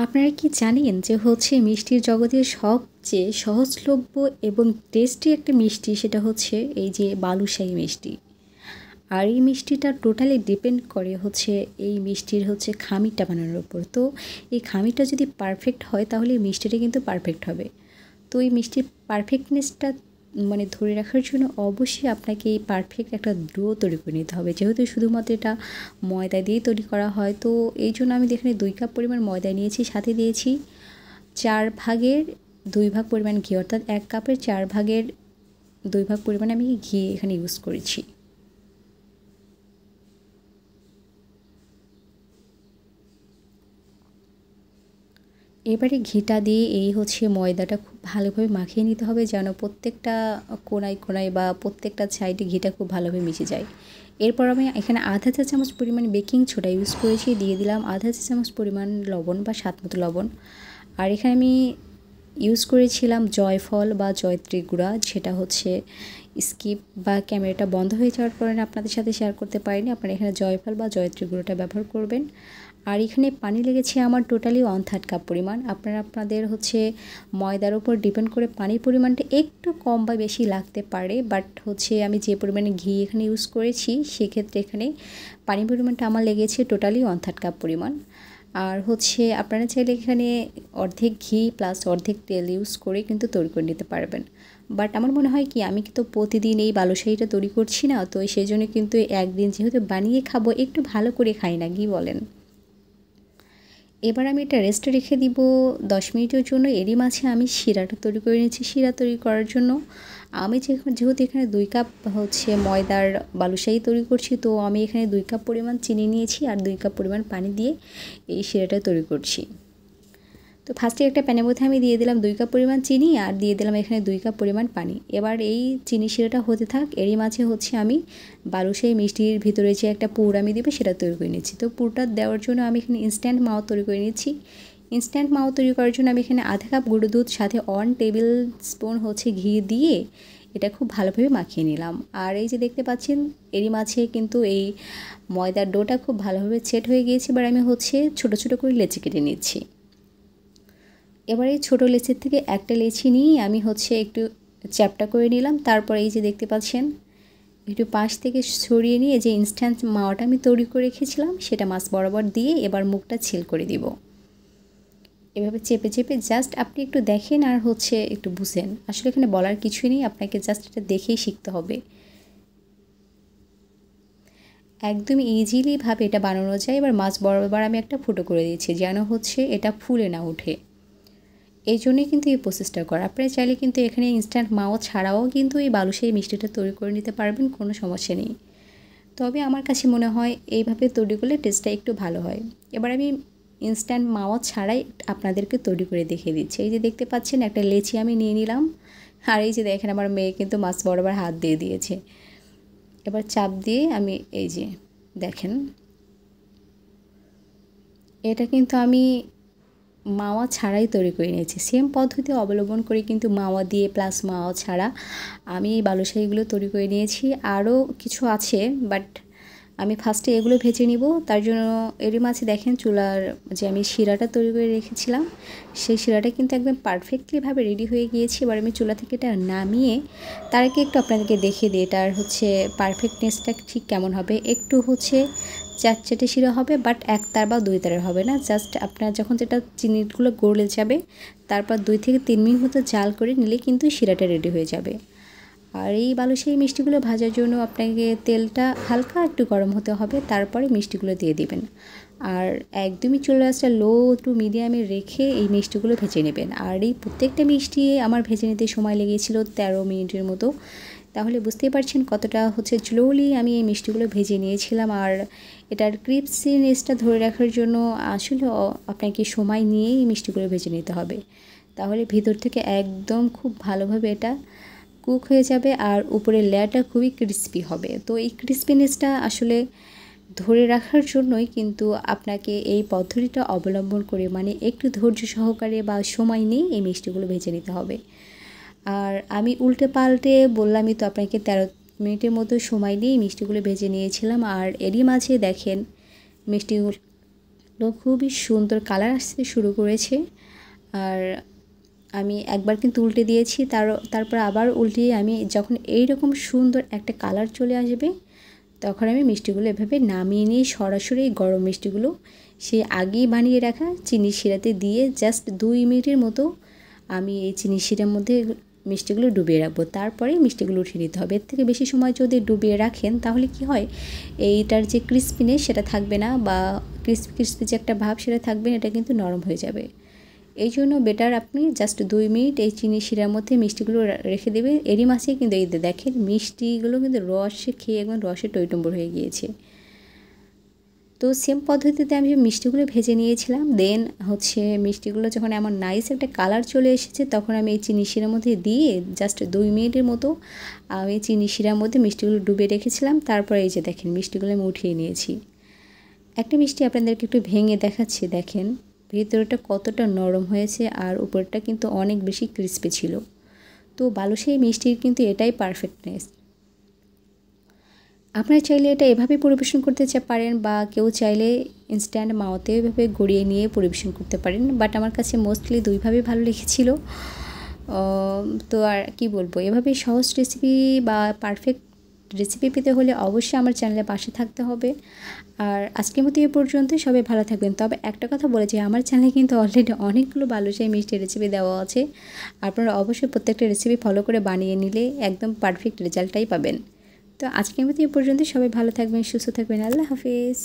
আপনারা কি জানেন যে মিষ্টির জগতের সবচেয়ে সহজলভ্য এবং টেস্টি একটা মিষ্টি সেটা হচ্ছে এই যে বালুশাহী মিষ্টি। আর এই মিষ্টিটা টোটালি ডিপেন্ড করে এই মিষ্টির খামিরটা বানানোর উপর। তো এই খামিরটা যদি পারফেক্ট হয় তাহলে এই মিষ্টিটা কিন্তু পারফেক্ট হবে। তো এই মিষ্টির পারফেক্টনেসটা ধরে রাখার জন্য অবশ্যই আপনাকে এই পারফেক্ট একটা ডো তৈরি করে নিতে হবে, যেহেতু শুধুমাত্র এটা ময়দা দিয়েই তৈরি করা হয়। তো এই জন্য আমি এখানে 2 কাপ পরিমাণ ময়দা নিয়েছি, সাথে দিয়েছি 4 ভাগের 2 ভাগ পরিমাণ ঘি, অর্থাৎ 1 কাপের 4 ভাগের 2 ভাগ পরিমাণ আমি ঘি এখানে ইউজ করেছি। এবারে ঘিটা দিয়ে এই ময়দাটা খুব ভালোভাবে মাখিয়ে নিতে হবে, যেন প্রত্যেকটা কোণায় কোণায় বা প্রত্যেকটা সাইডে ঘিটা খুব ভালোভাবে মিশে যায়। এরপর আমি এখানে আধা চা চামচ পরিমাণ বেকিং সোডা ইউজ করেছি, দিয়ে দিলাম আধা চা চামচ পরিমাণ লবণ বা স্বাদ মতো লবণ। আর এখানে আমি ইউজ করেছিলাম জয়ফল বা জয়ত্রী গুঁড়া, যেটা স্কিপ বা ক্যামেরাটা বন্ধ হয়ে যাওয়ার কারণে আপনাদের সাথে শেয়ার করতে পারিনি। আপনারা এখানে জয়ফল বা জয়ত্রী গুঁড়োটা ব্যবহার করবেন। আর এখানে পানি লেগেছে আমার টোটালি 1/3 কাপ পরিমাণ। আপনারা আপনাদের ময়দার উপর ডিপেন্ড করে পানির পরিমাণটা একটু কম বা বেশি লাগতে পারে, বাট আমি যে পরিমাণে ঘি এখানে ইউজ করেছি সেক্ষেত্রে এখানে পানির পরিমাণটা আমার লেগেছে টোটালি 1/3 কাপ পরিমাণ। আর আপনারা চাইলে এখানে অর্ধেক ঘি প্লাস অর্ধেক তেল ইউজ করে কিন্তু তৈরি করে নিতে পারবেন। বাট আমার মনে হয় কি, আমি কিন্তু প্রতিদিন এই বালুশাহীটা তৈরি করছি না, তো সেই জন্য কিন্তু একদিন যেহেতু বানিয়ে খাবো, একটু ভালো করে খাই না, কি বলেন? এবার আমি এটা রেস্টে রেখে দিব 10 মিনিটের জন্য। এরই মাঝে আমি শিরাটা তৈরি করে নিয়েছি। শিরা তৈরি করার জন্য আমি যেহেতু এখানে 2 কাপ ময়দার বালুশাহী তৈরি করছি, তো আমি এখানে 2 কাপ পরিমাণ চিনি নিয়েছি আর 2 কাপ পরিমাণ পানি দিয়ে এই শিরাটা তৈরি করছি। তো ফার্স্টে একটা প্যানের মধ্যে আমি দিয়ে দিলাম 2 কাপ পরিমাণ চিনি আর দিয়ে দিলাম এখানে 2 কাপ পরিমাণ পানি। এবার এই চিনি শিরাটা হতে থাক, এরই মাঝে আমি বালুশাহী মিষ্টির ভিতরে যে একটা পুর আমি দেবো সেটা তৈরি করে নিচ্ছি। তো পুরটা দেওয়ার জন্য আমি এখানে ইনস্ট্যান্ট মাও তৈরি করে নিচ্ছি। ইনস্ট্যান্ট মাও তৈরি করার জন্য আমি এখানে আধা কাপ গুঁড়ো দুধ সাথে 1 টেবিল স্পুন ঘি দিয়ে এটা খুব ভালোভাবে মাখিয়ে নিলাম। আর এই যে দেখতে পাচ্ছেন এরই মাঝে কিন্তু এই ময়দার ডোটা খুব ভালোভাবে সেট হয়ে গিয়েছে। এবার আমি ছোটো ছোটো করে লেচি কেটে নিচ্ছি। এবার এই ছোটো লেচির থেকে একটা লেচি নিয়ে আমি একটু চ্যাপটা করে নিলাম। তারপর এই যে দেখতে পাচ্ছেন একটু পাশ থেকে ছড়িয়ে নিয়ে যে ইনস্ট্যান্ট মাওয়াটা আমি তৈরি করে রেখেছিলাম সেটা মাছ বরাবর দিয়ে এবার মুখটা ছিল করে দিব। এভাবে চেপে চেপে জাস্ট আপনি একটু দেখেন আর একটু বুঝেন। আসলে এখানে বলার কিছুই নেই, আপনাকে জাস্ট এটা দেখেই শিখতে হবে। একদম ইজিলিভাবে এটা বানানো যায়। এবার মাছ বরাবর আমি একটা ফুটো করে দিয়েছি, যেন এটা ফুলে না ওঠে। এই জন্যই কিন্তু এই প্রসেসটা করা। আপনারা চাইলে কিন্তু এখানে ইনস্ট্যান্ট মাও ছাড়াও কিন্তু এই বালুশাহী মিষ্টিটা তৈরি করে নিতে পারবেন, কোনো সমস্যা নেই। তবে আমার কাছে মনে হয় এইভাবে তৈরি করলে টেস্টটা একটু ভালো হয়। এবার আমি ইনস্ট্যান্ট মাওয়া ছাড়াই আপনাদেরকে তৈরি করে দেখিয়ে দিচ্ছি। এই যে দেখতে পাচ্ছেন একটা লেচি আমি নিয়ে নিলাম, আর এই যে দেখেন আমার মেয়ে কিন্তু মাছ বরাবর হাত দিয়ে দিয়েছে। এবার চাপ দিয়ে আমি এই যে দেখেন, এটা কিন্তু আমি মাওয়া ছাড়াই তৈরি করে নিয়েছি। সেম পদ্ধতি অবলম্বন করে কিন্তু মাওয়া দিয়ে প্লাস মাওয়া ছাড়া আমি এই বালুশাহীগুলো তৈরি করে নিয়েছি। আরও কিছু আছে, বাট আমি ফার্স্টে এগুলো ভেজে নিব। তার জন্য এরই মাঝে দেখেন চুলার যে আমি শিরাটা তৈরি করে রেখেছিলাম সেই শিরাটা কিন্তু একদম পারফেক্টলিভাবে রেডি হয়ে গিয়েছে। এবার আমি চুলা থেকে এটা নামিয়ে তার আগে একটু আপনাদেরকে দেখিয়ে দিই এটার পারফেক্টনেসটা ঠিক কেমন হবে। একটু চাটচাটে শিরা হবে, বাট 1 তার বা 2 তারের হবে না। জাস্ট আপনার যখন যেটা চিনিগুলো গলে যাবে তারপর 2 থেকে 3 মিনিট মতো জাল করে নিলে কিন্তু শিরাটা রেডি হয়ে যাবে। আর এই বালুশাহী মিষ্টিগুলো ভাজার জন্য আপনাকে তেলটা হালকা একটু গরম হতে হবে, তারপরে মিষ্টিগুলো দিয়ে দিবেন। আর একদমই চুলার আঁচটা লো টু মিডিয়ামে রেখে এই মিষ্টিগুলো ভেজে নেবেন। আর এই প্রত্যেকটা মিষ্টি আমার ভেজে নিতে সময় লেগেছিল 13 মিনিটের মতো। তাহলে বুঝতেই পারছেন কতটা স্লোলি আমি এই মিষ্টিগুলো ভেজে নিয়েছিলাম। আর এটার ক্রিপসিনেসটা ধরে রাখার জন্য আসলে আপনাকে সময় নিয়েই এই মিষ্টিগুলো ভেজে নিতে হবে, তাহলে ভিতর থেকে একদম খুব ভালোভাবে এটা কুক হয়ে যাবে আর উপরের লেয়ারটা খুবই ক্রিস্পি হবে। তো এই ক্রিস্পিনেসটা আসলে ধরে রাখার জন্যই কিন্তু আপনাকে এই পদ্ধতিটা অবলম্বন করে একটু ধৈর্য সহকারে বা সময় নিয়ে এই মিষ্টিগুলো ভেজে নিতে হবে। আর আমি উল্টে পাল্টে বললামই তো আপনাকে 13 মিনিটের মতো সময় নিয়ে মিষ্টিগুলো ভেজে নিয়েছিলাম। আর এরই মাঝে দেখেন মিষ্টিগুলো খুবই সুন্দর কালার আসতে শুরু করেছে। আর আমি একবার কিন্তু উল্টে দিয়েছি, তারপর আবার উল্টিয়ে আমি যখন এইরকম সুন্দর একটা কালার চলে আসবে তখন আমি মিষ্টিগুলো এভাবে নামিয়ে নিয়ে সরাসরি গরম মিষ্টিগুলো সে আগেই বানিয়ে রাখা চিনি শিরাতে দিয়ে জাস্ট 2 মিনিটের মতো আমি এই চিনি শিরার মধ্যে মিষ্টিগুলো ডুবিয়ে রাখবো। তারপরে মিষ্টিগুলো উঠিয়ে নিতে হবে। এর থেকে বেশি সময় যদি ডুবিয়ে রাখেন তাহলে কি হয়, এইটার যে ক্রিস্পিনেস সেটা থাকবে না, বা ক্রিস্পি ক্রিস্পি যে একটা ভাব সেটা থাকবে না, এটা কিন্তু নরম হয়ে যাবে। এই জন্য বেটার আপনি জাস্ট 2 মিনিট এই চিনি শিরার মধ্যে মিষ্টিগুলো রেখে দেবেন। এরই মাঝে কিন্তু এই দেখেন মিষ্টিগুলো কিন্তু রসে খেয়ে একদম রসে টইটুম্বর হয়ে গিয়েছে। তো সেম পদ্ধতিতে আমি মিষ্টিগুলো ভেজে নিয়েছিলাম। দেন হচ্ছে মিষ্টিগুলো যখন এমন নাইস একটা কালার চলে এসেছে তখন আমি এই চিনি শিরার মধ্যে দিয়ে জাস্ট 2 মিনিটের মতো আমি চিনি শিরার মধ্যে মিষ্টিগুলো ডুবে রেখেছিলাম। তারপরে এই যে দেখেন মিষ্টিগুলো আমি উঠিয়ে নিয়েছি। একটা মিষ্টি আপনাদেরকে একটু ভেঙে দেখাচ্ছি, দেখেন ভেতরটা কতটা নরম হয়েছে আর উপরটা কিন্তু অনেক বেশি ক্রিস্পি ছিল। তো বালুশাহী মিষ্টির কিন্তু এটাই পারফেক্টনেস। আপনারা চাইলে এটা এভাবে পরিবেশন করতে পারেন, বা কেউ চাইলে ইনস্ট্যান্ট মাওয়াতে এভাবে গড়িয়ে নিয়ে পরিবেশন করতে পারেন, বাট আমার কাছে মোস্টলি দুইভাবেই ভালো লেগেছিল। তো আর কি বলবো, এভাবে সহজ রেসিপি বা পারফেক্ট রেসিপি পেতে হলে অবশ্যই আমার চ্যানেলে পাশে থাকতে হবে। আর আজকের মতো এ পর্যন্ত, সবাই ভালো থাকবেন। তবে একটা কথা বলে যে আমার চ্যানেলে কিন্তু অলরেডি অনেকগুলো বালুশাহী মিষ্টি রেসিপি দেওয়া আছে, আপনারা অবশ্যই প্রত্যেকটা রেসিপি ফলো করে বানিয়ে নিলে একদম পারফেক্ট রেজাল্টটাই পাবেন। তো আজকের মতো এ পর্যন্ত, সবাই ভালো থাকবেন, সুস্থ থাকবেন। আল্লাহ হাফিজ।